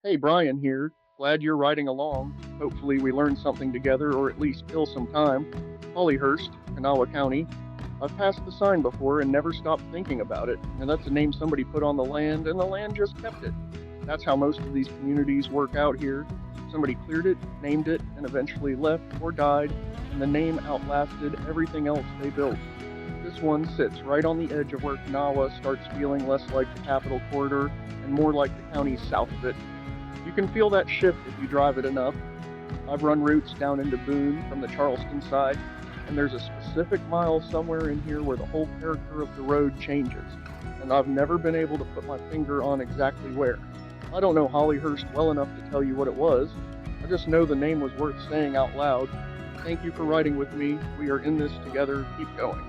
Hey, Brian here. Glad you're riding along. Hopefully, we learn something together or at least kill some time. Hollyhurst, Kanawha County. I've passed the sign before and never stopped thinking about it, and that's a name somebody put on the land, and the land just kept it. That's how most of these communities work out here. Somebody cleared it, named it, and eventually left or died, and the name outlasted everything else they built. This one sits right on the edge of where Kanawha starts feeling less like the capital corridor and more like the counties south of it. You can feel that shift if you drive it enough. I've run routes down into Boone from the Charleston side, and there's a specific mile somewhere in here where the whole character of the road changes, and I've never been able to put my finger on exactly where. I don't know Hollyhurst well enough to tell you what it was. I just know the name was worth saying out loud. Thank you for riding with me. We are in this together. Keep going.